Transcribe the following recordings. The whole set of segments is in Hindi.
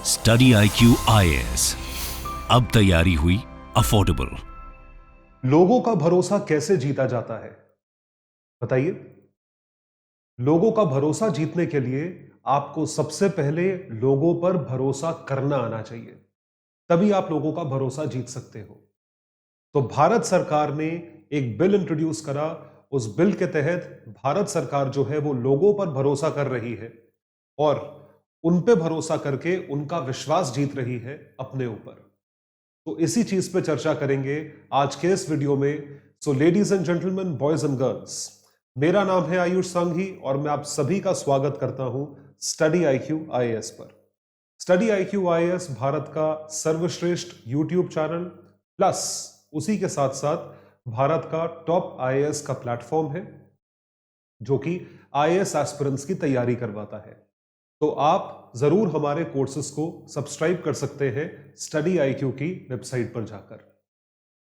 स्टडी IQ IAS, अब तैयारी हुई अफोर्डेबल। लोगों का भरोसा कैसे जीता जाता है, बताइए। लोगों का भरोसा जीतने के लिए आपको सबसे पहले लोगों पर भरोसा करना आना चाहिए, तभी आप लोगों का भरोसा जीत सकते हो। तो भारत सरकार ने एक बिल इंट्रोड्यूस करा। उस बिल के तहत भारत सरकार जो है वो लोगों पर भरोसा कर रही है और उन पे भरोसा करके उनका विश्वास जीत रही है अपने ऊपर। तो इसी चीज पे चर्चा करेंगे आज के इस वीडियो में। So ladies and gentleman, boys and girls, मेरा नाम है आयुष सांघी और मैं आप सभी का स्वागत करता हूं स्टडी IQ IAS पर। स्टडी IQ IAS भारत का सर्वश्रेष्ठ यूट्यूब चैनल प्लस उसी के साथ साथ भारत का टॉप IAS का प्लेटफॉर्म है जो कि IAS एस्पिरेंट्स की तैयारी करवाता है। तो आप जरूर हमारे कोर्सेज को सब्सक्राइब कर सकते हैं स्टडी IQ की वेबसाइट पर जाकर।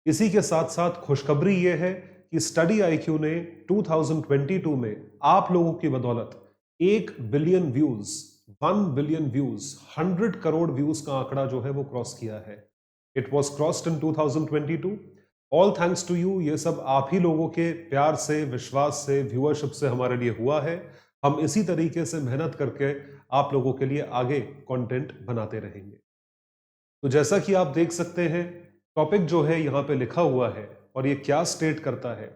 इसी के साथ साथ खुशखबरी यह है कि स्टडी IQ ने 2022 में आप लोगों की बदौलत 1 billion views, 1 billion views, 100 crore views का आंकड़ा जो है वो क्रॉस किया है। It was crossed in 2022। All thanks to you. ये सब आप ही लोगों के प्यार से, विश्वास से, व्यूअरशिप से हमारे लिए हुआ है। हम इसी तरीके से मेहनत करके आप लोगों के लिए आगे कंटेंट बनाते रहेंगे। तो जैसा कि आप देख सकते हैं, टॉपिक जो है यहां पे लिखा हुआ है और ये क्या स्टेट करता है।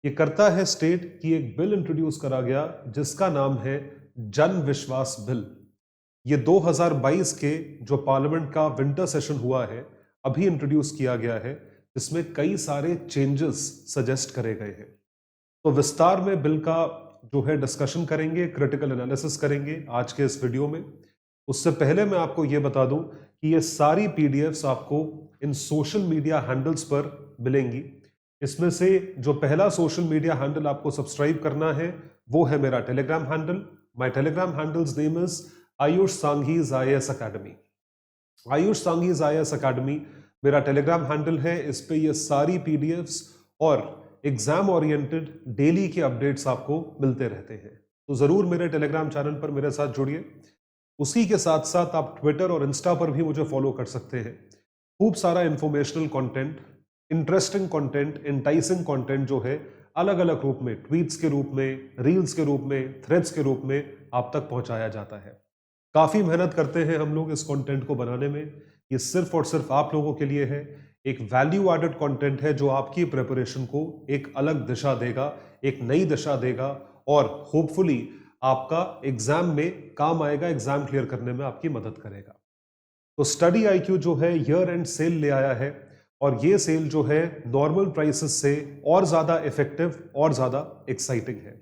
ये करता है स्टेट कि एक बिल इंट्रोड्यूस करा गया जिसका नाम है जन विश्वास बिल। ये 2022 के जो पार्लियामेंट का विंटर सेशन हुआ है अभी इंट्रोड्यूस किया गया है, जिसमें कई सारे चेंजेस सजेस्ट करे गए हैं। तो विस्तार में बिल का जो है डिस्कशन करेंगे, क्रिटिकल एनालिसिस करेंगे आज के इस वीडियो में। उससे पहले मैं आपको ये बता दूं कि ये सारी PDFs आपको इन सोशल मीडिया हैंडल्स पर मिलेंगी। इसमें से जो पहला सोशल मीडिया हैंडल आपको सब्सक्राइब करना है वो है मेरा Telegram handle. My Telegram handles name is Ayush Sanghi's IAS academy. Ayush Sanghi's IAS academy मेरा टेलीग्राम हैंडल है। इस पे ये सारी PDFs और एग्जाम ओरिएंटेड डेली के अपडेट्स आपको मिलते रहते हैं। तो जरूर मेरे टेलीग्राम चैनल पर मेरे साथ जुड़िए। उसी के साथ साथ आप ट्विटर और इंस्टा पर भी मुझे फॉलो कर सकते हैं। खूब सारा informational content, interesting content, enticing content जो है अलग अलग रूप में, ट्वीट्स के रूप में, रील्स के रूप में, थ्रेड्स के रूप में आप तक पहुंचाया जाता है। काफी मेहनत करते हैं हम लोग इस कंटेंट को बनाने में। ये सिर्फ और सिर्फ आप लोगों के लिए है। एक वैल्यू एडेड कंटेंट है जो आपकी प्रिपरेशन को एक अलग दिशा देगा, एक नई दिशा देगा और होपफुली आपका एग्जाम में काम आएगा, एग्जाम क्लियर करने में आपकी मदद करेगा। तो स्टडी IQ जो है ईयर एंड सेल ले आया है और ये सेल जो है नॉर्मल प्राइसेस से और ज्यादा इफेक्टिव और ज्यादा एक्साइटिंग है।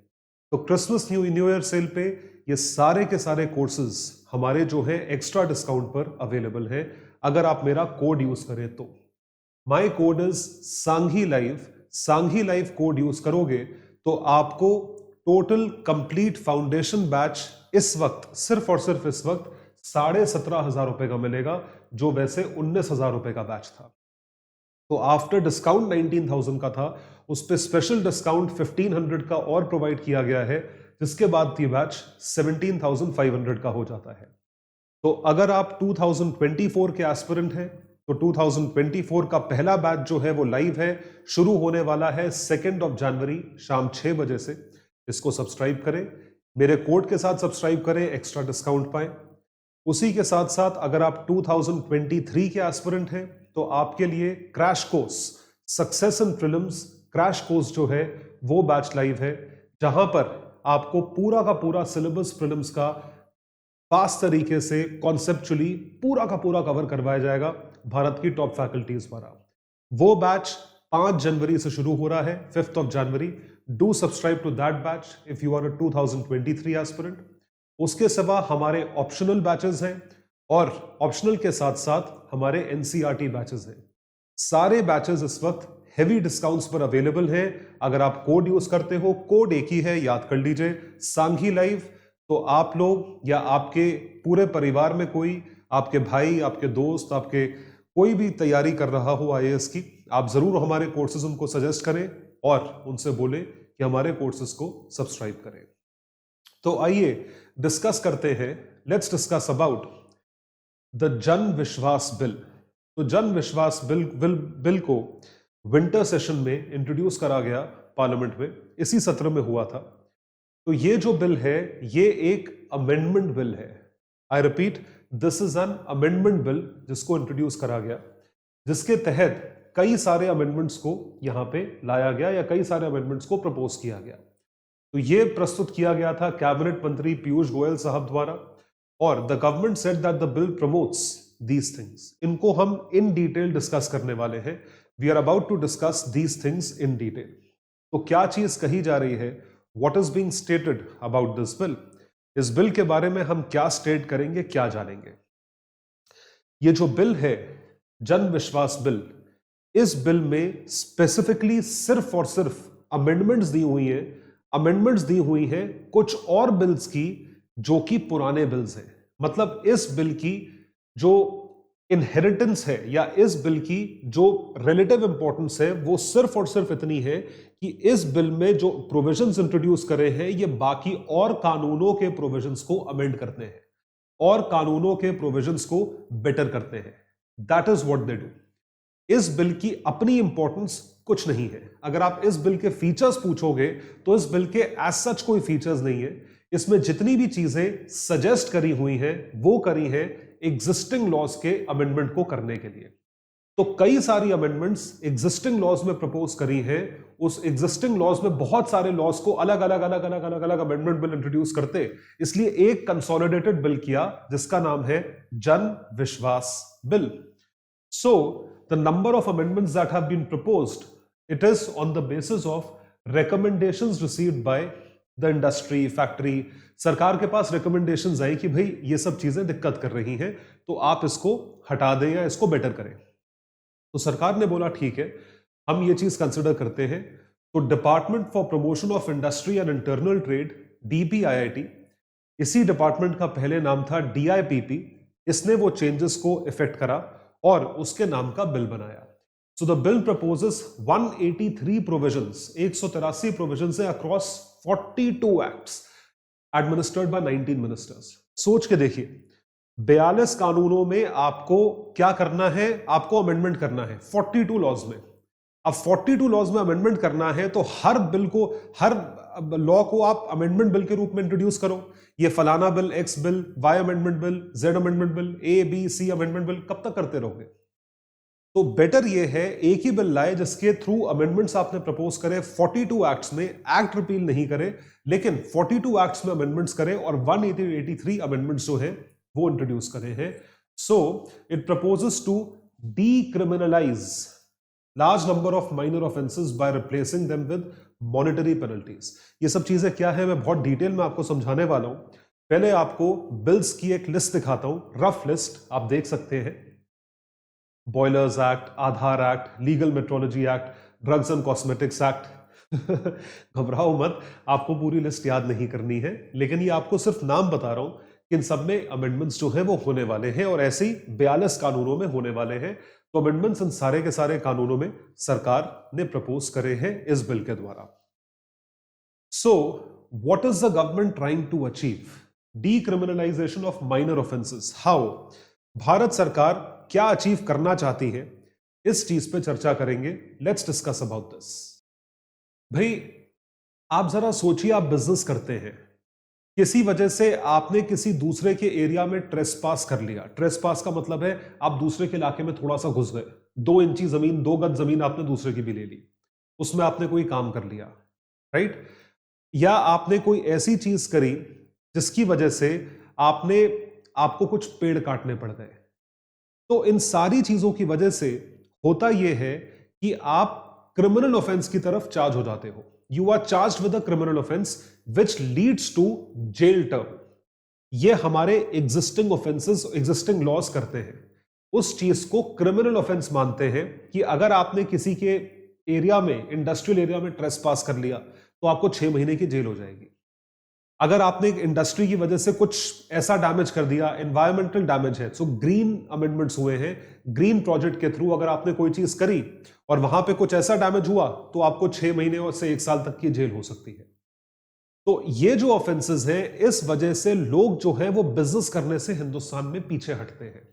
तो क्रिसमस न्यू ईयर सेल पे ये सारे के सारे कोर्सेज हमारे जो है एक्स्ट्रा डिस्काउंट पर अवेलेबल है अगर आप मेरा कोड यूज करें तो। My code is Sanghi live. Sanghi live code use करोगे तो आपको टोटल कंप्लीट फाउंडेशन बैच इस वक्त, सिर्फ और सिर्फ इस वक्त 17,500 रुपए का मिलेगा, जो वैसे 19,000 रुपए का बैच था। तो आफ्टर डिस्काउंट 19,000 का था, उस पर स्पेशल डिस्काउंट 1,500 का और प्रोवाइड किया गया है, जिसके बाद ये बैच 17,500 का हो जाता है। तो अगर आप 2024 के एस्पिरेंट हैं तो 2024 का पहला बैच जो है वो लाइव है, शुरू होने वाला है 2 जनवरी शाम 6 बजे से। इसको सब्सक्राइब करें, मेरे कोड के साथ सब्सक्राइब करें, एक्स्ट्रा डिस्काउंट पाएं। उसी के साथ साथ अगर आप 2023 के एस्पिरेंट हैं तो आपके लिए crash course success in prelims crash course जो है वो बैच लाइव है, जहां पर आपको पूरा का पूरा सिलेबस प्रीलिम्स का फास्ट तरीके से कॉन्सेप्चुअली पूरा का पूरा कवर करवाया जाएगा भारत की टॉप फैकल्टीज द्वारा। वो बैच 5 जनवरी से शुरू हो रहा है, 5 जनवरी। Do subscribe to that batch if you are a 2023 aspirant. उसके सिवा हमारे ऑप्शनल बैचेस हैं और ऑप्शनल के साथ साथ हमारे NCERT बैचेस हैं। सारे बैचेस इस वक्त हेवी डिस्काउंट्स पर अवेलेबल हैं। अगर आप कोड यूज करते हो, कोड एक ही है, याद कर लीजिए, सांघी लाइव। तो आप लोग या आपके पूरे परिवार में कोई, आपके भाई, आपके दोस्त, आपके कोई भी तैयारी कर रहा हो IAS की, आप जरूर हमारे कोर्सेज उनको सजेस्ट करें और उनसे बोलें कि हमारे कोर्सेज को सब्सक्राइब करें। तो आइए डिस्कस करते हैं। लेट्स डिस्कस अबाउट द जन विश्वास बिल। तो जन विश्वास बिल को विंटर सेशन में इंट्रोड्यूस करा गया पार्लियामेंट में, इसी सत्र में हुआ था। तो ये जो बिल है ये एक अमेंडमेंट बिल है। I repeat, this is an amendment bill जिसको इंट्रोड्यूस करा गया, जिसके तहत कई सारे अमेंडमेंट्स को यहां पे लाया गया या कई सारे अमेंडमेंट्स को प्रपोज किया गया। तो ये प्रस्तुत किया गया था कैबिनेट मंत्री पीयूष गोयल साहब द्वारा, और the government said that the bill promotes these things. इनको हम इन डिटेल डिस्कस करने वाले हैं। We are about to discuss these things in detail. तो क्या चीज कही जा रही है, what is being stated about this bill, इस बिल के बारे में हम क्या स्टेट करेंगे, क्या जानेंगे। ये जो बिल है जन विश्वास बिल, इस बिल में स्पेसिफिकली सिर्फ और सिर्फ अमेंडमेंट्स दी हुई हैं, अमेंडमेंट्स दी हुई हैं कुछ और बिल्स की जो कि पुराने बिल्स हैं। मतलब इस बिल की जो इनहेरिटेंस है या इस बिल की जो रिलेटिव इंपॉर्टेंस है वो सिर्फ और सिर्फ इतनी है कि इस बिल में जो प्रोविजंस इंट्रोड्यूस करे हैं ये बाकी और कानूनों के प्रोविजंस को अमेंड करते हैं और कानूनों के प्रोविजंस को बेटर करते हैं। That is what they do. इस बिल की अपनी इंपॉर्टेंस कुछ नहीं है। अगर आप इस बिल के फीचर्स पूछोगे तो इस बिल के एज सच कोई फीचर्स नहीं है। इसमें जितनी भी चीजें सजेस्ट करी हुई हैं वो करी हैं एग्जिस्टिंग लॉज के अमेंडमेंट को करने के लिए। तो कई सारी अमेंडमेंट्स एग्जिस्टिंग लॉज में प्रपोज करी हैं। उस एग्जिस्टिंग लॉज में बहुत सारे लॉज को अलग अलग अलग अलग अलग अलग अमेंडमेंट बिल इंट्रोड्यूस करते, इसलिए एक कंसोलिडेटेड बिल किया जिसका नाम है जन Vishwas bill. So the number of amendments that have been proposed, it is on the basis of recommendations received by the industry, factory। सरकार के पास recommendations आई कि भाई ये सब चीजें दिक्कत कर रही हैं तो आप इसको हटा दें या इसको बेटर करें। तो सरकार ने बोला ठीक है, हम ये चीज कंसिडर करते हैं। तो department for promotion of industry and internal trade, DPIIT, इसी डिपार्टमेंट का पहले नाम था DIPP, इसने वो चेंजेस को इफेक्ट करा और उसके नाम का बिल बनाया। So the bill proposes 183 provisions, 183 provisions है across 42 acts administered by 19 ministers. सोच के देखिए, 42 कानूनों में आपको क्या करना है, आपको अमेंडमेंट करना है 42 लॉज में। अब 42 लॉज में अमेंडमेंट करना है तो हर बिल को, हर लॉ को आप अमेंडमेंट बिल के रूप में इंट्रोड्यूस करो। ये फलाना bill, X bill, Y amendment bill, Z amendment bill, A B C amendment bill, कब तक करते रहोगे। तो बेटर ये है एक ही बिल लाए जिसके थ्रू अमेंडमेंट्स आपने प्रपोज करे 42 एक्ट्स में, एक्ट रिपील नहीं करे लेकिन 42 एक्ट्स में अमेंडमेंट्स करे और 183 अमेंडमेंट्स जो है वो इंट्रोड्यूस करे हैं। So it proposes to decriminalise large number of minor offences by replacing them with monetary penalties. ये सब चीजें क्या है मैं बहुत डिटेल में आपको समझाने वाला हूं। पहले आपको बिल्स की एक लिस्ट दिखाता हूं, रफ लिस्ट आप देख सकते हैं। Boilers act, Aadhaar act, legal metrology act, drugs and cosmetics act. घबराओ मत, आपको पूरी लिस्ट याद नहीं करनी है, लेकिन ये आपको सिर्फ नाम बता रहा हूं कि इन सब में अमेंडमेंट्स जो है वो होने वाले हैं और ऐसे ही 42 कानूनों में होने वाले हैं। तो अमेंडमेंट्स इन सारे के सारे कानूनों में सरकार ने प्रपोज करे हैं इस बिल के द्वारा। So what is the government trying to achieve? Decriminalisation of minor offences. How? Bharat सरकार क्या अचीव करना चाहती है, इस चीज पे चर्चा करेंगे। Let's discuss about this. भाई आप जरा सोचिए, आप बिजनेस करते हैं, किसी वजह से आपने किसी दूसरे के एरिया में ट्रेसपास कर लिया। ट्रेसपास का मतलब है आप दूसरे के इलाके में थोड़ा सा घुस गए, 2 इंची जमीन, 2 गज जमीन आपने दूसरे की भी ले ली, उसमें आपने कोई काम कर लिया, राइट? या आपने कोई ऐसी चीज करी जिसकी वजह से आपको कुछ पेड़ काटने पड़ गए। तो इन सारी चीजों की वजह से होता यह है कि आप क्रिमिनल ऑफेंस की तरफ चार्ज हो जाते हो। You are charged with a criminal offense which leads to jail term। ये हमारे existing offenses, existing laws करते हैं, उस चीज को क्रिमिनल ऑफेंस मानते हैं कि अगर आपने किसी के एरिया में, इंडस्ट्रियल एरिया में ट्रेसपास कर लिया तो आपको 6 महीने की जेल हो जाएगी। अगर आपने एक इंडस्ट्री की वजह से कुछ ऐसा डैमेज कर दिया, एनवायरमेंटल डैमेज है, सो ग्रीन अमेंडमेंट्स हुए हैं, ग्रीन प्रोजेक्ट के थ्रू अगर आपने कोई चीज करी और वहां पे कुछ ऐसा डैमेज हुआ तो आपको 6 महीने और से 1 साल तक की जेल हो सकती है। तो ये जो ऑफेंसेस हैं, इस वजह से लोग जो हैं वो बिजनेस करने से हिंदुस्तान में पीछे हटते हैं।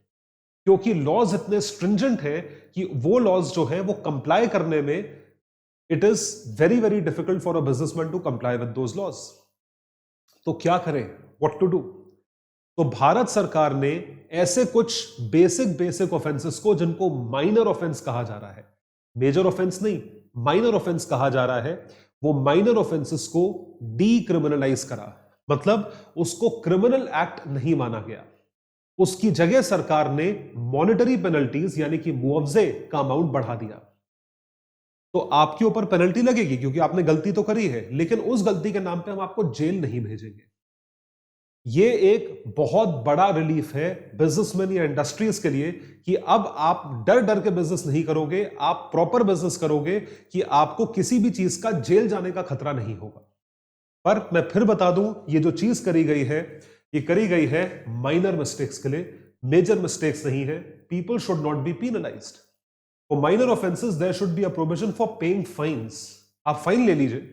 क्योंकि लॉज इतने स्ट्रिंजेंट है कि वो लॉज जो है वो कंप्लाई करने में it is very very difficult for a businessman to comply with those laws. तो क्या करें, व्हाट टू डू? तो भारत सरकार ने ऐसे कुछ बेसिक ऑफेंसेस को, जिनको माइनर ऑफेंस कहा जा रहा है, मेजर ऑफेंस नहीं, माइनर ऑफेंस कहा जा रहा है, वो माइनर ऑफेंसेस को डीक्रिमिनलाइज करा। मतलब उसको क्रिमिनल एक्ट नहीं माना गया, उसकी जगह सरकार ने मॉनेटरी पेनल्टीज यानी कि मुआवजे का अमाउंट बढ़ा दिया। तो आपके ऊपर पेनल्टी लगेगी क्योंकि आपने गलती तो करी है, लेकिन उस गलती के नाम पे हम आपको जेल नहीं भेजेंगे। ये एक बहुत बड़ा रिलीफ है बिजनेसमैन या इंडस्ट्रीज के लिए कि अब आप डर डर के बिजनेस नहीं करोगे, आप प्रॉपर बिजनेस करोगे कि आपको किसी भी चीज का जेल जाने का खतरा नहीं होगा। पर मैं फिर बता दूं, ये जो चीज करी गई है, ये करी गई है माइनर मिस्टेक्स के लिए, मेजर मिस्टेक्स नहीं है। People should not be penalised for minor offences. There should be a provision for paying fines. आप फाइन ले लीजिए,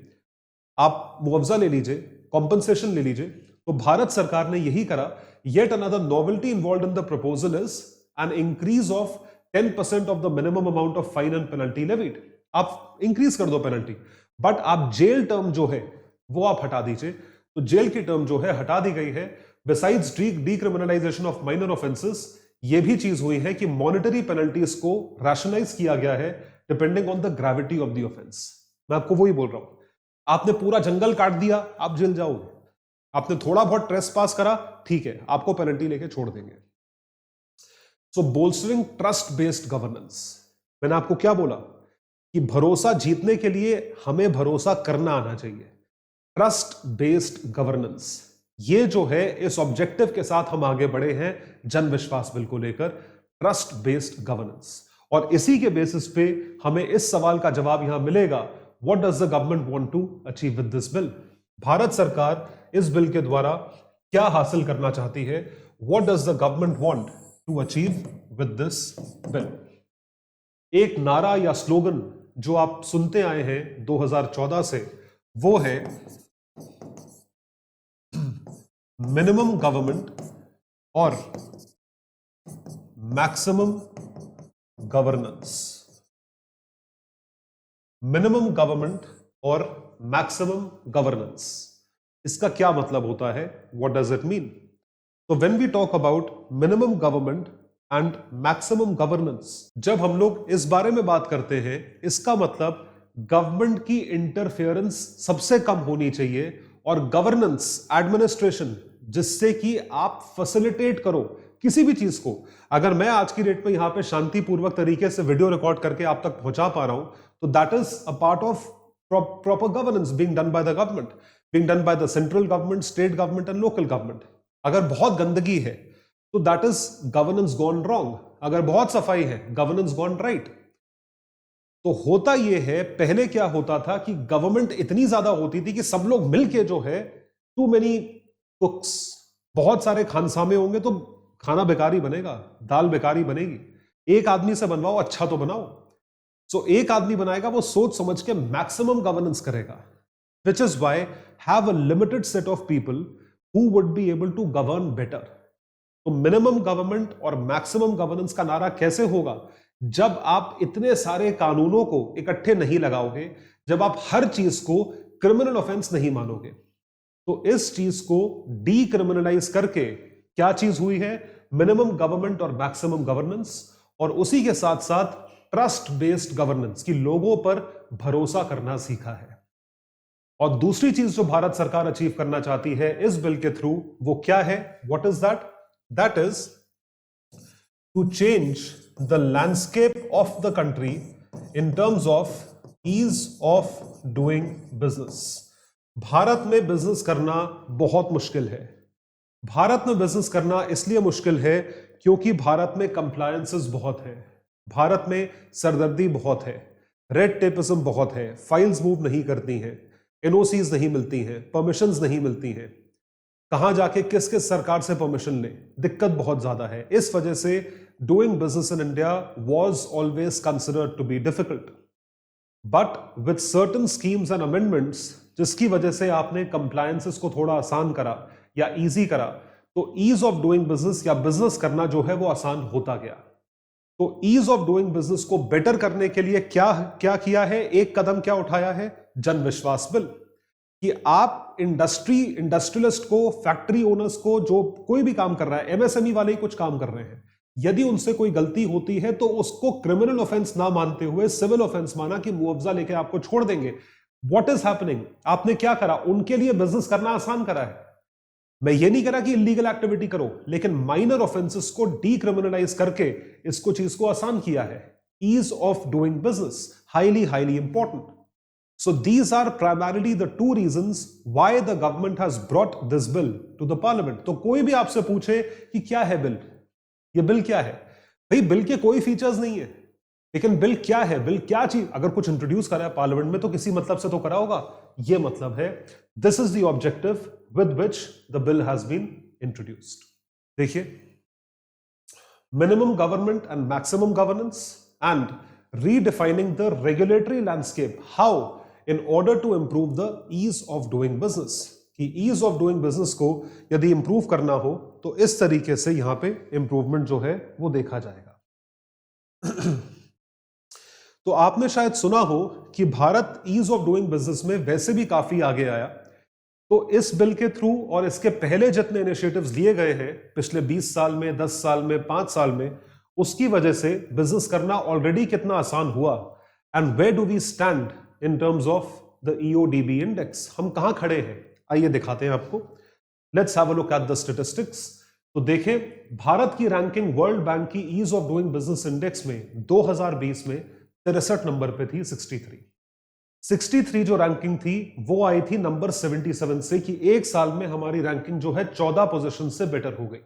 आप मुआवजा ले लीजिए, कॉम्पनसेशन ले लीजिए। तो भारत सरकार ने यही करा। Yet another novelty involved in the proposal is an increase of 10% of the minimum amount of fine and penalty levied. आप इंक्रीज कर दो पेनल्टी, बट आप जेल टर्म जो है वो आप हटा दीजिए। तो जेल की टर्म जो है हटा दी गई है। Besides decriminalisation of minor offences, ये भी चीज हुई है कि मॉनेटरी पेनल्टीज को रैशनलाइज किया गया है depending on the gravity of the offence. मैं आपको वही बोल रहा हूं, आपने पूरा जंगल काट दिया, आप जेल जाओगे। आपने थोड़ा बहुत ट्रेसपास करा, ठीक है, आपको पेनल्टी लेके छोड़ देंगे। सो बोल्स्टरिंग ट्रस्ट बेस्ड गवर्नेंस, मैंने आपको क्या बोला कि भरोसा जीतने के लिए हमें भरोसा करना आना चाहिए। ट्रस्ट बेस्ड गवर्नेंस, ये जो है इस ऑब्जेक्टिव के साथ हम आगे बढ़े हैं जन विश्वास बिल को लेकर, ट्रस्ट बेस्ड गवर्नेंस। और इसी के बेसिस पे हमें इस सवाल का जवाब यहां मिलेगा, what does the government want to achieve with this bill? Bharat सरकार इस बिल के द्वारा क्या हासिल करना चाहती है? What does the government want to achieve with this bill? एक नारा या स्लोगन जो आप सुनते आए हैं 2014 से, वो है मिनिमम गवर्नमेंट और मैक्सिमम गवर्नेंस। मिनिमम गवर्नमेंट और मैक्सिमम गवर्नेंस, इसका क्या मतलब होता है? What does it mean? तो when we talk about minimum government and maximum governance, जब हम लोग इस बारे में बात करते हैं, इसका मतलब गवर्नमेंट की इंटरफेरेंस सबसे कम होनी चाहिए और गवर्नेंस, एडमिनिस्ट्रेशन, जिससे कि आप फैसिलिटेट करो किसी भी चीज को। अगर मैं आज की डेट में यहां पे शांतिपूर्वक तरीके से वीडियो रिकॉर्ड करके आप तक पहुंचा पा रहा हूं, तो that is a part of proper governance being done by the government, being done by the central government, state government and local government. अगर बहुत गंदगी है तो that is governance gone wrong, अगर बहुत सफाई है governance gone right। तो होता ये है, पहले क्या होता था कि गवर्नमेंट इतनी ज्यादा होती थी कि सब लोग मिलके जो है, too many cooks, बहुत सारे खानसामे होंगे तो खाना बेकारी बनेगा, दाल बेकारी बनेगी। एक आदमी से बनवाओ, अच्छा तो बनाओ। सो एक आदमी बनाएगा, वो सोच समझ के मैक्सिमम गवर्नेंस करेगा, which is why have a limited set of people who would be able to govern better. तो मिनिमम गवर्नमेंट और मैक्सिमम गवर्नेंस का नारा कैसे होगा? जब आप इतने सारे कानूनों को इकट्ठे नहीं लगाओगे, जब आप हर चीज को क्रिमिनल ऑफेंस नहीं मानोगे। तो इस चीज को डीक्रिमिनलाइज करके क्या चीज हुई है? मिनिमम गवर्नमेंट और मैक्सिमम गवर्नेंस, और उसी के साथ साथ ट्रस्ट बेस्ड गवर्नेंस, की लोगों पर भरोसा करना सीखा है। और दूसरी चीज जो भारत सरकार अचीव करना चाहती है इस बिल के थ्रू, वो क्या है? What is that? That is to change the landscape of the country in terms of ease of doing business. Bharat में बिजनेस करना बहुत मुश्किल है। भारत में बिजनेस करना इसलिए मुश्किल है क्योंकि भारत में कंप्लायंसेस बहुत है, भारत में सरदर्दी बहुत है, रेड टेपिज्म बहुत है, फाइल्स मूव नहीं करती हैं, एनओसीज नहीं मिलती हैं, परमिशंस नहीं मिलती हैं, कहां जाके किस किस सरकार से परमिशन ले, दिक्कत बहुत ज्यादा है। इस वजह से doing business in India was always considered to be difficult, but with certain schemes and amendments, जिसकी वजह से आपने कंप्लायंसेस को थोड़ा आसान करा या इजी करा, तो ईज ऑफ डूइंग बिजनेस या बिजनेस करना जो है वो आसान होता गया। तो ईज ऑफ डूइंग बिजनेस को बेटर करने के लिए क्या क्या किया है, एक कदम क्या उठाया है, जन विश्वास बिल, कि आप इंडस्ट्रियलिस्ट को, फैक्ट्री ओनर्स को, जो कोई भी काम कर रहा है, एमएसएमई वाले ही कुछ काम कर रहे हैं, यदि उनसे कोई गलती होती है तो उसको क्रिमिनल ऑफेंस ना मानते हुए सिविल ऑफेंस माना कि मुआवजा लेके आपको छोड़ देंगे। व्हाट इज हैपनिंग, आपने क्या करा, उनके लिए बिजनेस करना आसान करा है। मैं ये नहीं करा कि इलीगल एक्टिविटी करो, लेकिन माइनर ऑफेंसेस को डीक्रिमिनलाइज करके इसको चीज को आसान किया है। Ease of doing business, highly highly important. So these are primarily the two reasons why the government has brought this bill to the parliament. तो कोई भी आपसे पूछे कि क्या है बिल, ये बिल क्या है, भाई बिल के कोई फीचर्स नहीं है, लेकिन बिल क्या है, बिल क्या चीज, अगर कुछ इंट्रोड्यूस करा है पार्लियामेंट में तो किसी मतलब से तो करा होगा, ये मतलब है। This is the objective with which the bill has been introduced. देखिए, minimum government and maximum governance and redefining the regulatory landscape, how in order to improve the ease of doing business, कि ease of doing business को यदि improve करना हो तो इस तरीके से यहां पे improvement जो है वो देखा जाएगा। तो आपने शायद सुना हो कि Bharat ease of doing business में वैसे भी काफी आगे आया। तो इस बिल के थ्रू और इसके पहले जितने इनिशिएटिव्स लिए गए हैं पिछले 20 साल में, 10 साल में, 5 साल में, उसकी वजह से बिजनेस करना ऑलरेडी कितना आसान हुआ। And where do we stand in terms of the EODB index, हम कहां खड़े हैं, आइए दिखाते हैं आपको। Let's have a look at the statistics. तो देखें, भारत की रैंकिंग वर्ल्ड बैंक की ease of doing business index में 2020 में 63 नंबर पे थी। 63 जो रैंकिंग थी वो आई थी नंबर 77 से, कि एक साल में हमारी रैंकिंग जो है 14 पोजीशन से बेटर हो गई।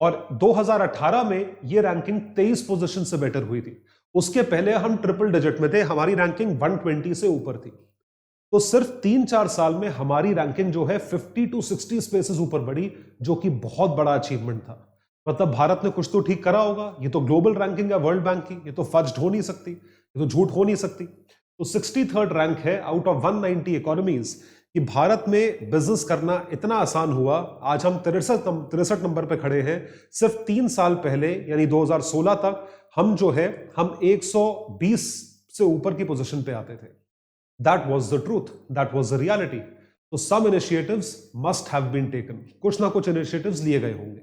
और 2018 में ये रैंकिंग 23 पोजीशन से बेटर हुई थी। उसके पहले हम ट्रिपल डिजिट में थे, हमारी रैंकिंग 120 से ऊपर थी। तो सिर्फ 3-4 साल में हमारी रैंकिंग जो है 50 to 60 स्पेसेस ऊपर बढ़ी, जो कि बहुत बड़ा अचीवमेंट था। मतलब भारत ने कुछ तो ठीक करा होगा। ये तो ग्लोबल रैंकिंग है वर्ल्ड बैंक की, ये तो फज्ड हो नहीं सकती, ये तो झूठ हो नहीं सकती। तो 63rd रैंक है आउट ऑफ 190 इकोनॉमीज कि भारत में बिजनेस करना इतना आसान हुआ। आज हम 63 नंबर पे खड़े हैं। सिर्फ 3 साल पहले यानी 2016 तक हम जो है हम 120 से ऊपर की पोजीशन पे आते थे। That was the truth, that was the reality. तो some initiatives must have been taken, कुछ ना कुछ इनिशिएटिव्स लिए गए होंगे।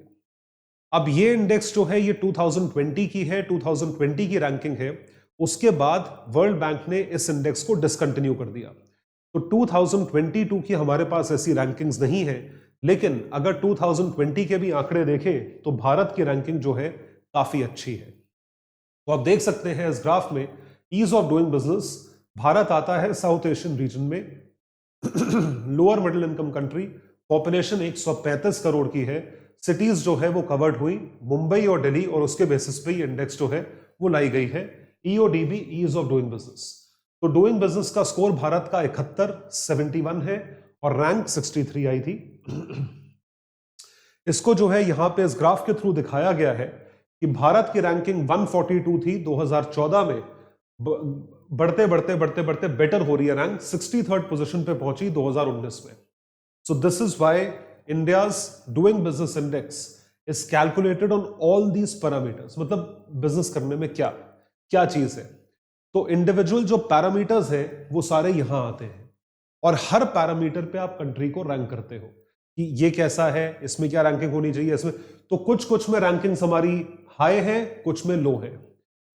अब ये इंडेक्स जो है ये 2020 की है, 2020 की रैंकिंग है। उसके बाद वर्ल्ड बैंक ने इस इंडेक्स को डिसकंटिन्यू कर दिया। तो 2022 की हमारे पास ऐसी रैंकिंग्स नहीं है, लेकिन अगर 2020 के भी आंकड़े देखें तो भारत की रैंकिंग जो है काफी अच्छी है। तो आप देख सकते हैं इस ग्राफ में ease of doing business, Bharat आता है साउथ एशियन रीजन में, lower middle income country, population 135 crore की है, सिटीज जो है वो कवर्ड हुई, मुंबई और दिल्ली, और उसके बेसिस पे ये इंडेक्स जो है वो लाई गई है, EODB, ease of doing business. तो डूइंग बिजनेस का स्कोर भारत का 71 है और रैंक 63 आई थी। इसको जो है यहां पे इस ग्राफ के थ्रू दिखाया गया है कि भारत की रैंकिंग 142 थी 2014 में, बढ़ते बढ़ते बढ़ते बढ़ते बेटर हो रही है, रैंक 63rd पोजीशन पे पहुंची 2019 में। सो this is why India's doing business index is calculated on all these parameters. मतलब बिजनेस करने में क्या क्या चीज है, तो इंडिविजुअल जो पैरामीटर्स है वो सारे यहां आते हैं, और हर पैरामीटर पे आप कंट्री को रैंक करते हो कि ये कैसा है, इसमें क्या रैंकिंग होनी चाहिए, इसमें तो कुछ में रैंकिंग्स हमारी हाई है, कुछ में लो है,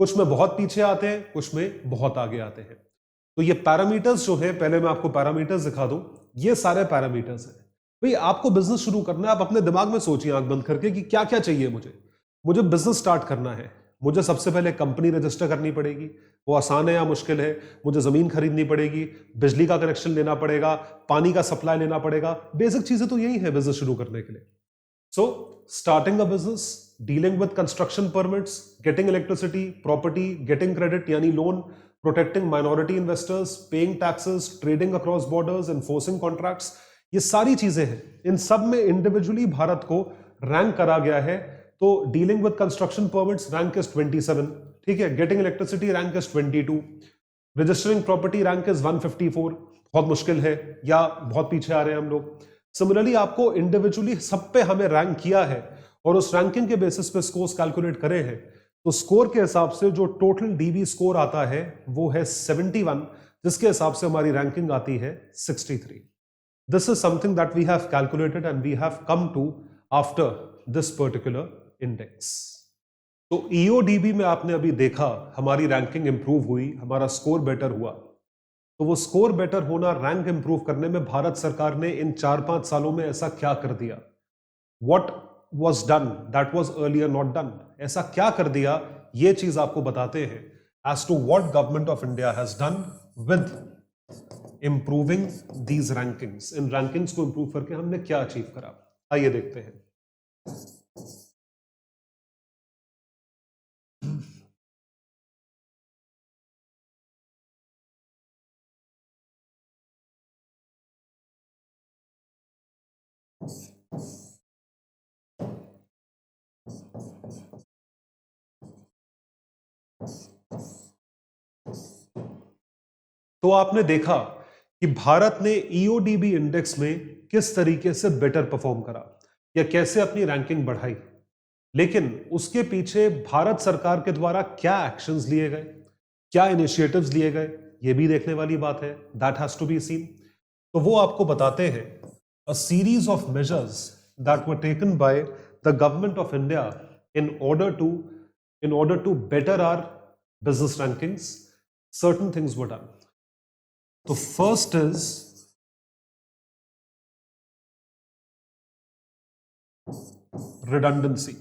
कुछ में बहुत पीछे आते हैं, कुछ में बहुत आगे आते हैं। तो ये पैरामीटर्स जो है, पहले मैं आपको पैरामीटर्स दिखा दूं, ये सारे पैरामीटर्स हैं। भाई आपको बिजनेस शुरू करना है, आप अपने दिमाग में सोचिए आंख बंद करके कि क्या क्या चाहिए मुझे बिजनेस स्टार्ट करना है। मुझे सबसे पहले कंपनी रजिस्टर करनी पड़ेगी, वो आसान है या मुश्किल है, मुझे जमीन खरीदनी पड़ेगी, बिजली का कनेक्शन लेना पड़ेगा, पानी का सप्लाई लेना पड़ेगा, बेसिक चीजें तो यही है बिजनेस शुरू करने के लिए। So starting a business, dealing with construction permits, getting electricity, property, getting credit यानी loan, protecting minority investors, paying taxes, trading across borders, enforcing contracts, ये सारी चीजें हैं। इन सब में इंडिविजुअली भारत को रैंक करा गया है। तो dealing with construction permits rank is 27, ठीक है, getting electricity rank is 22, registering property rank is 154, बहुत मुश्किल है या बहुत पीछे आ रहे हैं हम लोग, सिमिलरली आपको इंडिविजुअली सब पे हमें रैंक किया है और उस रैंकिंग के बेसिस पे स्कोर्स कैलकुलेट करे हैं, तो स्कोर के हिसाब से जो टोटल डीबी स्कोर आता है वो है 71, जिसके हिसाब से हमारी रैंकिंग आती है 63. This is something that we have calculated and we have come to after this particular index. तो ईओडीबी में आपने अभी देखा हमारी रैंकिंग इंप्रूव हुई, हमारा स्कोर बेटर हुआ. तो वो स्कोर बेटर होना, रैंक इंप्रूव करने में भारत सरकार ने इन 4-5 सालों में ऐसा क्या कर दिया? What was done that was earlier not done? ऐसा क्या कर दिया, ये चीज आपको बताते हैं as to what government of India has done with improving these rankings. In rankings को improve करके हमने क्या अचीव करा, आइए देखते हैं. तो आपने देखा कि भारत ने ईओडीबी इंडेक्स में किस तरीके से बेटर परफॉर्म करा या कैसे अपनी रैंकिंग बढ़ाई, लेकिन उसके पीछे भारत सरकार के द्वारा क्या एक्शंस लिए गए, क्या इनिशिएटिव्स लिए गए, ये भी देखने वाली बात है. That has to be seen. तो वो आपको बताते हैं a series of measures that were taken by the government of India in order to better our business rankings. Certain things were done. तो फर्स्ट इज रिडंडेंसी.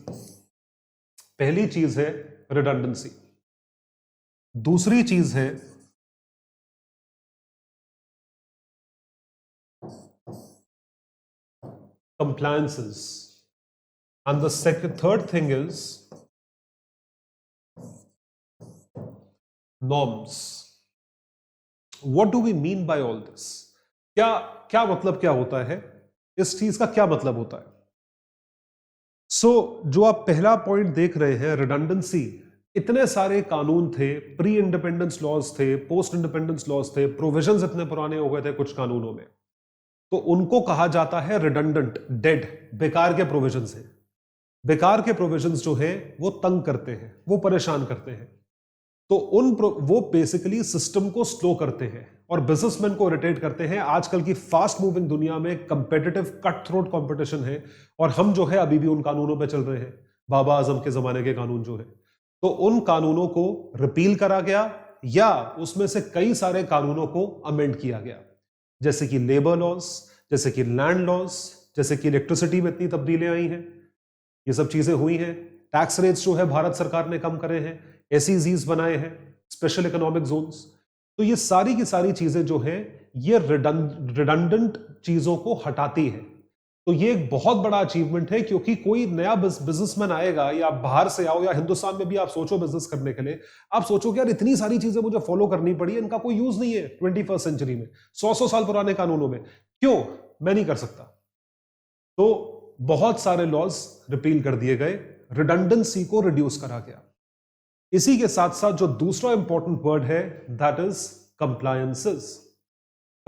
पहली चीज है रिडंडेंसी. दूसरी चीज है compliances, and the third thing is norms. What do we mean by all this? क्या मतलब क्या होता है, इस चीज का क्या मतलब होता है? जो आप पहला पॉइंट देख रहे हैं रिडंडेंसी, इतने सारे कानून थे, प्री इंडिपेंडेंस लॉज थे, पोस्ट इंडिपेंडेंस लॉज थे, प्रोविजंस इतने पुराने हो गए थे कुछ कानूनों में, तो उनको कहा जाता है रिडंडेंट, डेड, बेकार के प्रोविजंस हैं. बेकार के प्रोविजंस जो है वो तंग करते हैं, वो परेशान करते हैं, तो वो बेसिकली सिस्टम को स्लो करते हैं और बिजनेसमैन को इरिटेट करते हैं. आजकल की फास्ट मूविंग दुनिया में कंपेटिटिव कट थ्रोट कंपटीशन है और हम जो है अभी भी उन कानूनों पे चल रहे हैं, बाबा आजम के जमाने के कानून जो है. तो उन कानूनों को रिपील करा गया या उसमें से कई सारे कानूनों को अमेंड किया गया, जैसे कि लेबर लॉज, जैसे कि लैंड लॉज, जैसे कि इलेक्ट्रिसिटी में इतनी तब्दीलियां आई हैं, ये सब चीजें हुई हैं. टैक्स रेट्स जो है भारत सरकार ने कम करे हैं, एसईजीज बनाए हैं, स्पेशल इकोनॉमिक जोन्स. तो ये सारी की सारी चीजें जो हैं ये रिडंडेंट चीजों को हटाती है. तो ये एक बहुत बड़ा अचीवमेंट है, क्योंकि कोई नया बिजनेसमैन आएगा या बाहर से आओ या हिंदुस्तान में भी आप सोचो बिजनेस करने के लिए, आप सोचो कि यार इतनी सारी चीजें मुझे फॉलो करनी पड़ी है, इनका कोई यूज नहीं है 21st सेंचुरी में, 100 साल पुराने कानूनों में, क्यों मैं नहीं कर सकता. तो बहुत सारे लॉज रिपील कर दिए गए, रिडंडेंसी को रिड्यूस करा गया. इसी के साथ साथ जो दूसरा इंपॉर्टेंट वर्ड है दैट इज कंप्लायंसेस.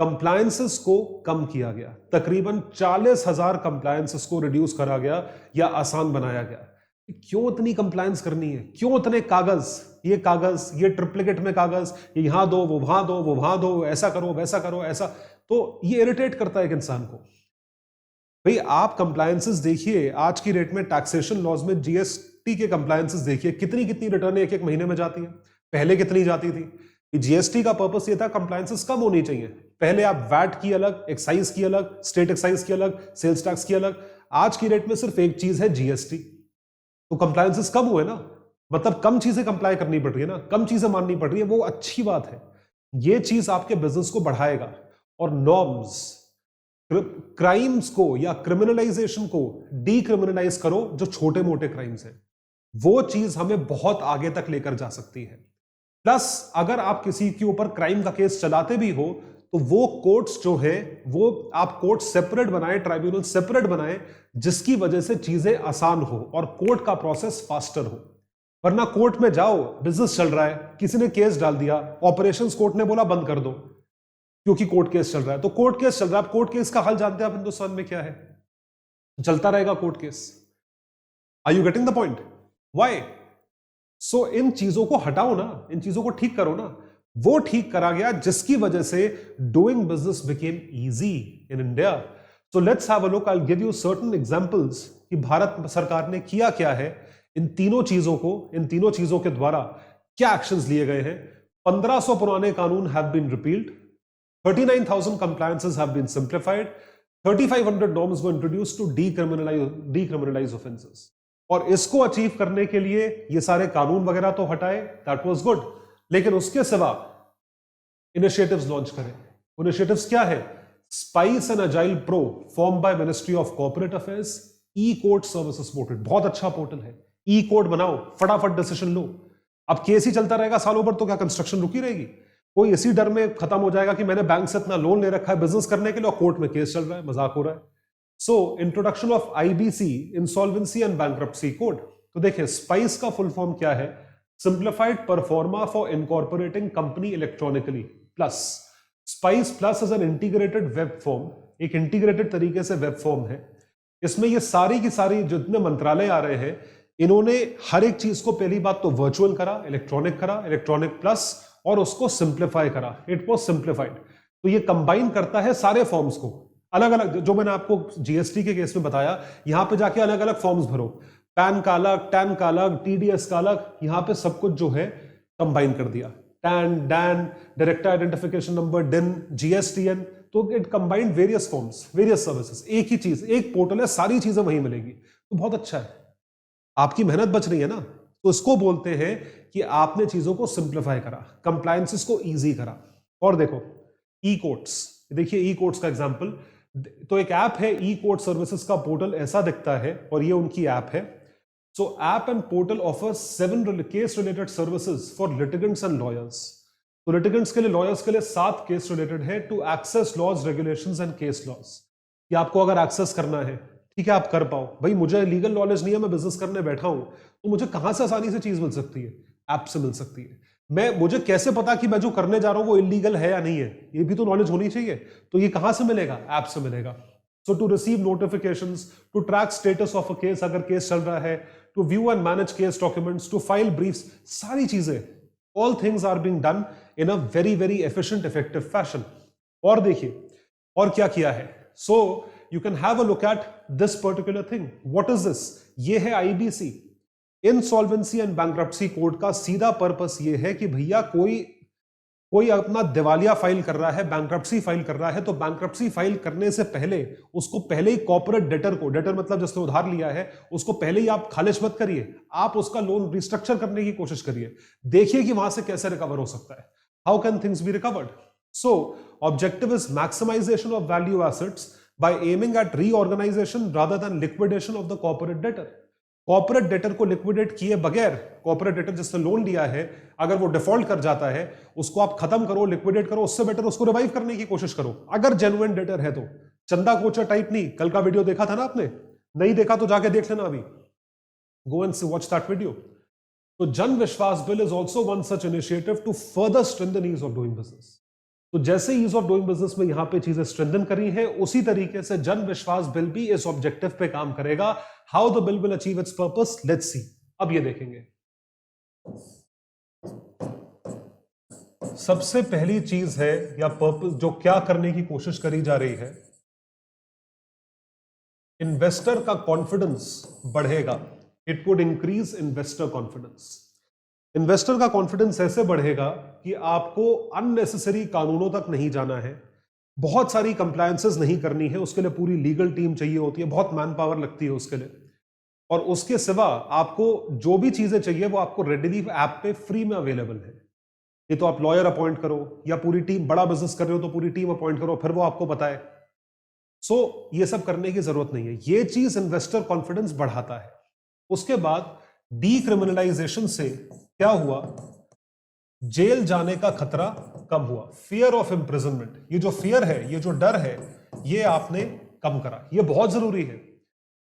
कंप्लायंसेस को कम किया गया, तकरीबन 40,000 कंप्लायंसेस को रिड्यूस करा गया या आसान बनाया गया. क्यों इतनी कंप्लायंस करनी है, क्यों इतने कागज, ये ट्रिप्लिकेट में कागज, ये यहां दो वो वहां दो, वो वहां दो, ऐसा करो वैसा करो ऐसा. तो ये इरिटेट करता है एक इंसान को. भाई आप कंप्लायंसेस देखिए, आज की रेट में टैक्सेशन लॉज में जीएसटी के कंप्लायंसेस देखिए, कितनी रिटर्न एक एक महीने में जाती है, पहले कितनी जाती थी. जीएसटी का पर्पस ये था कंप्लायंसेस कम होनी चाहिए. पहले आप वैट की अलग, एक्साइज की अलग, स्टेट एक्साइज की अलग, सेल्स टैक्स की अलग. आज की रेट में सिर्फ एक चीज है जीएसटी. तो कंप्लायंसेस कम हुए ना, मतलब कम चीजें कंप्लाई करनी पड़ रही है ना, कम चीजें माननी पड़ रही है, वो अच्छी बात है. ये चीज आपके बिजनेस को बढ़ाएगा. और नॉर्म्स, क्राइम्स को या क्रिमिनलाइजेशन को डीक्रिमिनलाइज करो, जो छोटे मोटे क्राइम्स हैं, वो चीज हमें बहुत आगे तक लेकर जा सकती है. प्लस अगर आप किसी के ऊपर क्राइम का केस चलाते भी हो तो वो कोर्ट्स जो है वो आप कोर्ट सेपरेट बनाए, ट्राइब्यूनल सेपरेट बनाए, जिसकी वजह से चीजें आसान हो और कोर्ट का प्रोसेस फास्टर हो. वरना कोर्ट में जाओ, बिजनेस चल रहा है, किसी ने केस डाल दिया, ऑपरेशंस कोर्ट ने बोला बंद कर दो, क्योंकि कोर्ट केस चल रहा है। तो कोर्ट केस चल रहा है, कोर्ट केस का हल जानते हैं आप हिंदुस्तान में क्या है? चलता रहेगा court case. Are you getting the point? Why? So इन चीजों को हटाओ ना, इन चीजों को ठीक करो ना। वो ठीक करा गया जिसकी वजह से doing business became easy in India. So let's have a look, I will give you certain examples कि भारत सरकार ने किया क्या है इन तीनों चीजों के द्वारा क्या एक्शंस लिए गए हैं। 1500 पुराने कानून have been repealed, 39,000 compliances have been simplified, 3,500 norms were introduced to decriminalize offenses। और इसको अचीव करने के लिए ये सारे कानून वगैरह तो हटाए, दैट वाज गुड, लेकिन उसके सिवा इनिशिएटिव्स लॉन्च करें। इनिशिएटिव्स क्या है? Spice and agile pro form by ministry of corporate affairs, E court services portal, बहुत अच्छा पोर्टल है। ई कोर्ट बनाओ, फटाफट डिसीजन लो। अब केस ही चलता रहेगा सालों भर तो क्या कंस्ट्रक्शन रुकी रहेगी? कोई इसी डर में खत्म हो जाएगा कि मैंने बैंक से इतना लोन ले रखा है बिजनेस करने के लिए और कोर्ट में केस चल रहा है, मजाक हो रहा है। So introduction of IBC, insolvency and bankruptcy code. तो देखिए स्पाइस का फुल फॉर्म क्या है? Simplified pro forma for incorporating company electronically plus. Spice plus is an integrated web form, एक इंटीग्रेटेड तरीके से वेब फॉर्म है। इसमें ये सारी की सारी जितने मंत्रालय आ रहे हैं, इन्होंने हर एक चीज को पहली बात तो वर्चुअल करा, इलेक्ट्रॉनिक प्लस, और उसको सिंप्लीफाई करा। It was simplified. तो ये कंबाइन करता है सारे फॉर्म्स को, अलग अलग, जो मैंने आपको जीएसटी के केस में बताया, यहां पे जाके अलग अलग फॉर्म्स भरो, पैन का अलग, टैन का अलग, टीडीएस का अलग, यहां पे सब कुछ जो है कंबाइन कर दिया। Tan, Dan, director identification number, डिन, जीएसटीएन, तो it combined various forms, various services, एक ही चीज, एक पोर्टल है, सारी चीजें वहीं मिलेगी। तो बहुत अच्छा है, आपकी मेहनत बच रही है ना। तो इसको बोलते हैं कि आपने चीजों को सिंप्लीफाई करा, कंप्लायंसेस को इजी करा। और देखो ई कोर्ट्स, देखिए ई कोर्ट्स का एग्जांपल, तो एक ऐप है ई कोर्ट सर्विसेज का पोर्टल, ऐसा दिखता है, और ये उनकी ऐप है। So app and portal offer 7 case related services for litigants and lawyers. तो लिटिगेंट्स के लिए, लॉयर्स के लिए 7 केस रिलेटेड है to access laws, regulations and case laws. कि आपको अगर एक्सेस करना है, ठीक है, आप कर पाओ। भाई मुझे लीगल नॉलेज नहीं है, मैं बिजनेस करने बैठा हूं, तो मुझे कहां से आसानी से चीज मिल सकती है? ऐप से मिल सकती है। मुझे कैसे पता कि मैं जो करने जा रहा हूं वो इलीगल है या नहीं है? ये भी तो नॉलेज होनी चाहिए। तो ये कहां से मिलेगा? ऐप से मिलेगा। So to receive notifications, to track status of a case, अगर केस चल रहा है, to view and manage case documents, to file briefs, सारी चीजें, all things are being done in a very very efficient, effective fashion. और देखिए और क्या किया है। सो you can have a look at this particular thing. What is this? ये है IBC, insolvency and bankruptcy code का सीधा पर्पस ये है कि भैया कोई अपना दिवालिया फाइल कर रहा है, बैंक्रप्सी फाइल कर रहा है, तो बैंक्रप्सी फाइल करने से पहले उसको पहले ही कॉर्पोरेट डेटर को, डेटर मतलब जिसने उधार लिया है, उसको पहले ही आप खारिज मत करिए, आप उसका लोन रिस्ट्रक्चर करने की कोशिश करिए, देखिए कि वहां से कैसे रिकवर हो सकता है, how can things be recovered. So objective is maximisation of value assets by aiming at reorganization rather than liquidation of the corporate debtor। Corporate debtor को लिक्विडेट किए बगैर, कॉर्पोरेट डेटर जिसने लोन लिया है, अगर वो डिफॉल्ट कर जाता है, उसको आप खत्म करो, लिक्विडेट करो, उससे बेटर उसको रिवाइव करने की कोशिश करो, अगर जेन्युइन डेटर है तो। चंदा कोचर टाइप नहीं। कल का वीडियो देखा था ना आपने? नहीं देखा तो जाके देख लेना अभी, go and watch that video. तो Jan Vishwas bill is also one such initiative to further strengthen ease of doing business. तो जैसे ईज ऑफ डूइंग बिजनेस में यहां पे चीजें स्ट्रेंथन करी हैं, उसी तरीके से जन विश्वास बिल भी इस ऑब्जेक्टिव पे काम करेगा। How the bill will achieve it's purpose, let's see. अब ये देखेंगे, सबसे पहली चीज है या पर्पस जो क्या करने की कोशिश करी जा रही है, इन्वेस्टर का कॉन्फिडेंस बढ़ेगा। It would increase investor confidence. Investor का कॉन्फिडेंस ऐसे बढ़ेगा कि आपको अननेसेसरी कानूनों तक नहीं जाना है, बहुत सारी कंप्लायंसेस नहीं करनी है, उसके लिए पूरी लीगल टीम चाहिए होती है, बहुत मैन पावर लगती है उसके लिए। और उसके सिवा आपको जो भी चीजें चाहिए वो आपको रेडिली ऐप पे फ्री में अवेलेबल है। ये तो आप लॉयर अपॉइंट करो या पूरी टीम, बड़ा बिजनेस कर रहे हो तो पूरी टीम अपॉइंट करो, फिर वो आपको बताए। सो ये सब करने की जरूरत नहीं है। ये चीज इन्वेस्टर कॉन्फिडेंस बढ़ाता है। उसके बाद डीक्रिमिनलाइजेशन से क्या हुआ? जेल जाने का खतरा कम हुआ। फियर ऑफ इम्प्रिजनमेंट, ये जो फियर है, ये जो डर है, ये आपने कम करा। ये बहुत जरूरी है।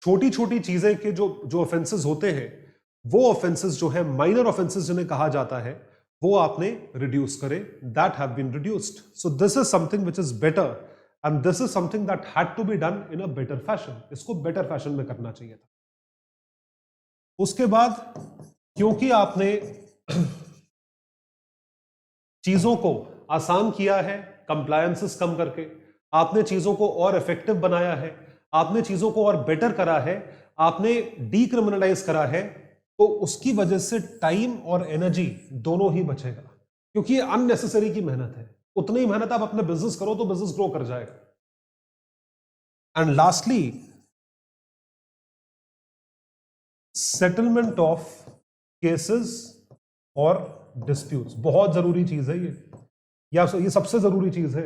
छोटी छोटी चीजें के जो ऑफेंसेस होते हैं, वो ऑफेंसेस जो है, माइनर ऑफेंसेस जिन्हें कहा जाता है, वो आपने रिड्यूस करे, that have been reduced. So this is something which is better and this is something that had to be done in a better fashion. इसको बेटर फैशन में करना चाहिए था. उसके बाद क्योंकि आपने चीजों को आसान किया है, कंप्लायंसेस कम करके, आपने चीजों को और इफेक्टिव बनाया है, आपने चीजों को और बेटर करा है, आपने डीक्रिमिनलाइज करा है, तो उसकी वजह से टाइम और एनर्जी दोनों ही बचेगा. क्योंकि ये अननेसेसरी की मेहनत है. उतनी ही मेहनत आप अपने बिजनेस करो तो बिजनेस ग्रो कर जाएगा. And lastly, settlement of cases और डिस्प्यूट्स. बहुत जरूरी चीज है ये सबसे जरूरी चीज है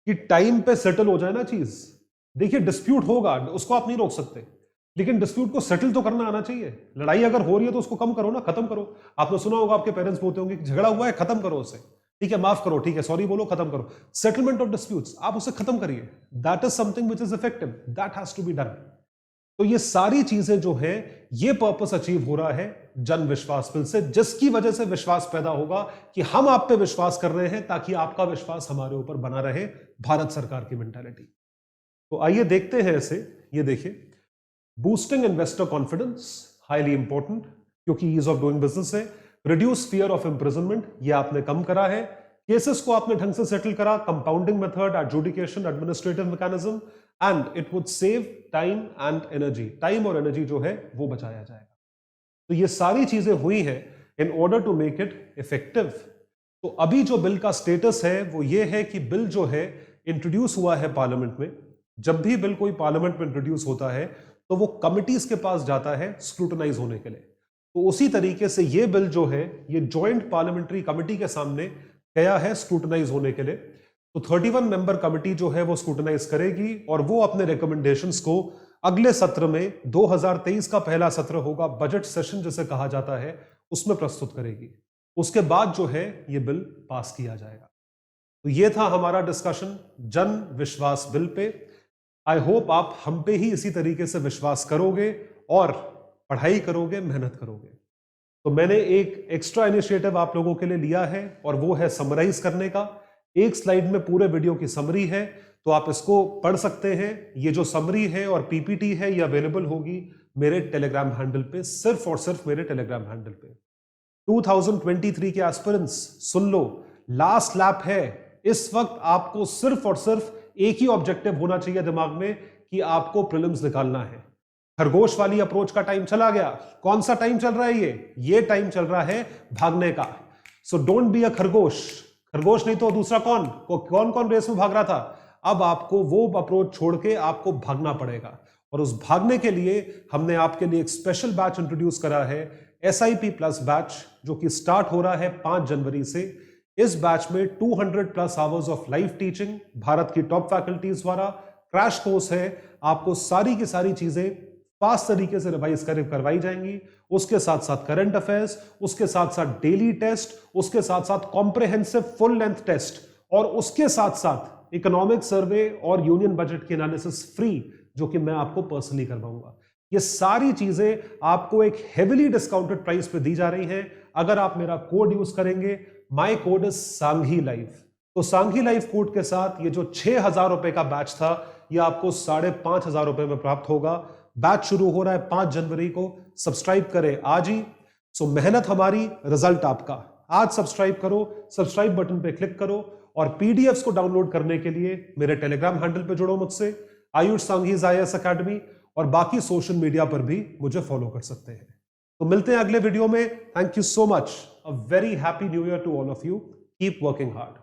कि टाइम पे सेटल हो जाए ना चीज. देखिए, डिस्प्यूट होगा, उसको आप नहीं रोक सकते, लेकिन डिस्प्यूट को सेटल तो करना आना चाहिए. लड़ाई अगर हो रही है तो उसको कम करो ना, खत्म करो. आपने सुना होगा, आपके पेरेंट्स बोलते होंगे कि झगड़ा हुआ है, खत्म करो उसे. ठीक है, माफ करो, ठीक है, सॉरी बोलो, खत्म करो. सेटलमेंट ऑफ डिस्प्यूट्स, आप उसे खत्म करिए. That is something which is effective, that has to be done. तो ये सारी चीजें जो है, ये पर्पस अचीव हो रहा है जन विश्वास बिल से, जिसकी वजह से विश्वास पैदा होगा कि हम आप पे विश्वास कर रहे हैं ताकि आपका विश्वास हमारे ऊपर बना रहे. भारत सरकार की मेंटालिटी. तो आइए देखते हैं इसे. ये देखिए, boosting investor confidence, highly important, क्योंकि ईज ऑफ डूइंग बिजनेस है. रिड्यूस फियर ऑफ इंप्रिजनमेंट, ये आपने कम करा है. केसेस को आपने ढंग से सेटल करा. Compounding method, adjudication, administrative mechanism, and it would save time and energy. Time और एनर्जी जो है वो बचाया जाएगा. तो ये सारी चीजें हुई हैं in order to make it effective. तो अभी जो बिल का स्टेटस है वो ये है कि बिल जो है इंट्रोड्यूस हुआ है पार्लियामेंट में. जब भी बिल कोई पार्लियामेंट में इंट्रोड्यूस होता है तो वो कमिटीज के पास जाता है स्क्रूटनाइज होने के लिए. तो उसी तरीके से ये बिल जो है, ये जॉइंट पार्लियामेंट्री कमिटी के सामने गया है स्क्रूटनाइज होने के लिए. तो 31 मेंबर कमिटी जो है वो स्क्रूटनाइज करेगी और वो अपने रिकमेंडेशंस को अगले सत्र में, 2023 का पहला सत्र होगा, बजट सेशन जिसे कहा जाता है, उसमें प्रस्तुत करेगी. उसके बाद जो है ये बिल पास किया जाएगा. तो ये था हमारा डिस्कशन जन Vishwas bill pay. I hope आप हम पे ही इसी तरीके से विश्वास करोगे और पढ़ाई करोगे, मेहनत करोगे. तो मैंने एक एक्स्ट्रा इनिशिएटिव आप लोगों के लिए लिया है और वो है समराइज करने का. एक स्लाइड में पूरे वीडियो की समरी है, तो आप इसको पढ़ सकते हैं. ये जो समरी है और पीपीटी है, ये अवेलेबल होगी मेरे टेलीग्राम हैंडल पे, सिर्फ और सिर्फ मेरे टेलीग्राम हैंडल पे. 2023 के एस्पिरेंट्स सुन लो, लास्ट लैप है. इस वक्त आपको सिर्फ और सिर्फ एक ही ऑब्जेक्टिव होना चाहिए दिमाग में कि आपको प्रीलिम्स निकालना है. खरगोश वाली अप्रोच का टाइम चला गया. कौन सा टाइम चल रहा है? ये टाइम चल रहा है भागने का. सो डोंट बी अ खरगोश. खरगोश नहीं तो दूसरा कौन रेस में भाग रहा था. अब आपको वो अप्रोच छोड़ के आपको भागना पड़ेगा. और उस भागने के लिए हमने आपके लिए एक स्पेशल बैच इंट्रोड्यूस करा है, SIP प्लस बैच, जो कि स्टार्ट हो रहा है 5 जनवरी से. इस बैच में 200+ hours of live teaching Bharat की टॉप फैकल्टीज द्वारा क्रैश कोर्स है. आपको सारी की सारी चीजें फास्ट तरीके से रिवाइज करवाई जाएंगी. उसके साथ साथ करंट अफेयर्स, उसके साथ साथ डेली टेस्ट, उसके साथ साथ कॉम्प्रिहेंसिव फुल लेंथ टेस्ट, और उसके साथ साथ इकोनॉमिक सर्वे और यूनियन बजट की एनालिसिस फ्री, जो कि मैं आपको पर्सनली करवाऊंगा. ये सारी चीजें आपको एक हेविली डिस्काउंटेड प्राइस पे दी जा रही हैं अगर आप मेरा कोड यूज करेंगे. My code is Sanghi live. तो सांघी लाइव कोड के साथ ये जो 6,000 रुपए का बैच था, ये आपको 5,500 रुपए में प्राप्त होगा. बैच शुरू हो रहा है 5 जनवरी को. सब्सक्राइब करें आज ही. सो मेहनत हमारी, रिजल्ट आपका. आज सब्सक्राइब करो, सब्सक्राइब बटन पे क्लिक करो, और पीडीएफ्स को डाउनलोड करने के लिए मेरे टेलीग्राम हैंडल पे जुड़ो मुझसे, आयुष सांघीज IAS अकेडमी, और बाकी सोशल मीडिया पर भी मुझे फॉलो कर सकते हैं. तो मिलते हैं अगले वीडियो में. Thank you so much. A very happy new year to all of you. Keep working hard.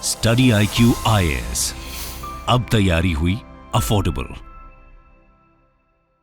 Study IQ IAS, अब तैयारी हुई अफोर्डेबल.